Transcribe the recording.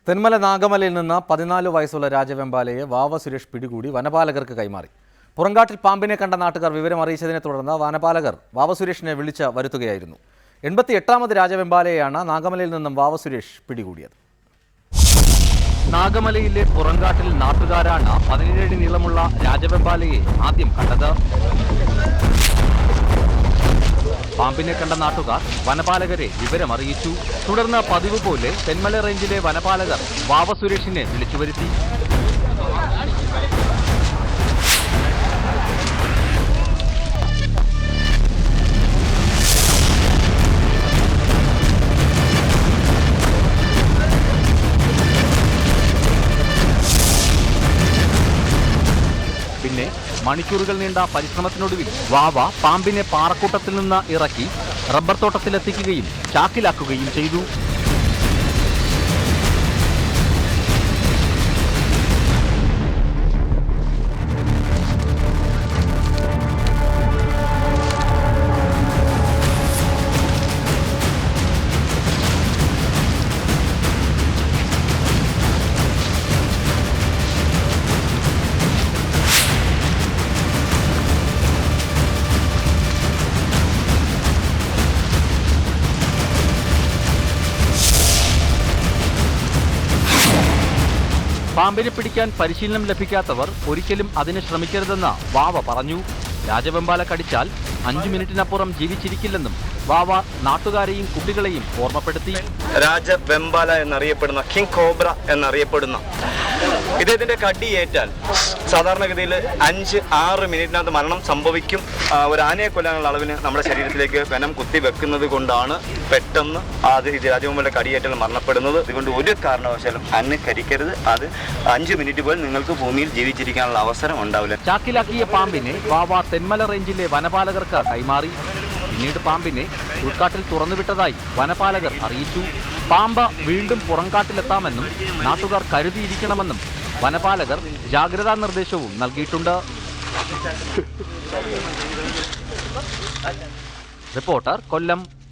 തെന്മല നാഗമലയിൽ നിന്ന് 14 വയസ്സുള്ള രാജവെമ്പാലയെ വാവ സുരേഷ് പിടികൂടി വനപാലകർക്ക് കൈമാറി. പുറങ്കാട്ടിൽ പാമ്പിനെ കണ്ട നാട്ടുകാർ വിവരം അറിയിച്ചതിനെ തുടർന്ന് വനപാലകർ വാവ സുരേഷിനെ വിളിച്ച് വരുത്തുകയായിരുന്നു. 88ാമത് രാജവെമ്പാലയെയാണ് നാഗമലയിൽ നിന്നും വാവ സുരേഷ് പിടികൂടിയത്. നാഗമലയിലെ പുറങ്കാട്ടിൽ നാട്ടുകാരാണ് 17 അടി നീളമുള്ള രാജവെമ്പാലയെ ആദ്യം കണ്ടത്. പാമ്പിനെ കണ്ട നാട്ടുകാർ വനപാലകരെ വിവരമറിയിച്ചു. തുടർന്ന് പതിവ് പോലെ തെന്മല റേഞ്ചിലെ വനപാലകർ വാവ സുരേഷിനെ വിളിച്ചുവരുത്തി. പിന്നെ മണിക്കൂറുകൾ നീണ്ട പരിശ്രമത്തിനൊടുവിൽ വാവ പാമ്പിനെ പാറക്കൂട്ടത്തിൽ നിന്ന് ഇറക്കി റബ്ബർ തോട്ടത്തിലെത്തിക്കുകയും ചാക്കിലാക്കുകയും ചെയ്തു. പാമ്പിനെ പിടിക്കാൻ പരിശീലനം ലഭിക്കാത്തവർ ഒരിക്കലും അതിന് ശ്രമിക്കരുതെന്ന് വാവ പറഞ്ഞു. രാജവെമ്പാല കടിച്ചാൽ 5 മിനിറ്റിനപ്പുറം ജീവിച്ചിരിക്കില്ലെന്നും വാവ നാട്ടുകാരെയും കുട്ടികളെയും ഓർമ്മപ്പെടുത്തി. രാജവെമ്പാല എന്നറിയപ്പെടുന്ന കിങ് കോബ്ര എന്നറിയപ്പെടുന്ന ഇദ്ദേഹത്തിന്റെ കടിയേറ്റാൽ സാധാരണഗതിയിൽ 5-6 മിനിറ്റിനകത്ത് മരണം സംഭവിക്കും. ഒരു ആനയെ കൊല്ലാനുള്ള അളവിന് നമ്മുടെ ശരീരത്തിലേക്ക് വെനം കുത്തി വെക്കുന്നത് കൊണ്ടാണ് പെട്ടെന്ന് ഇത് രാജവെമ്പാല കടിയേറ്റാൽ മരണപ്പെടുന്നത്. അതുകൊണ്ട് ഒരു കാരണവശാലും അന്ന് കരിക്കരുത്. അത് 5 മിനിറ്റ് പോലും നിങ്ങൾക്ക് ഭൂമിയിൽ ജീവിച്ചിരിക്കാനുള്ള അവസരം ഉണ്ടാവില്ല. ചാക്കിലാക്കിയ പാമ്പിനെ വാവ തെന്മല റേഞ്ചിലെ വനപാലകർക്ക് കൈമാറി. പിന്നീട് പാമ്പിനെ ഉൾക്കാട്ടിൽ തുറന്നുവിട്ടതായി വനപാലകർ അറിയിച്ചു. പാമ്പ് വീണ്ടും പുറംകാട്ടിലെത്താമെന്നും നാട്ടുകാർ കരുതിയിരിക്കണമെന്നും വനപാലകർ ജാഗ്രതാ നിർദ്ദേശവും നൽകിയിട്ടുണ്ട്. റിപ്പോർട്ടർ, കൊല്ലം.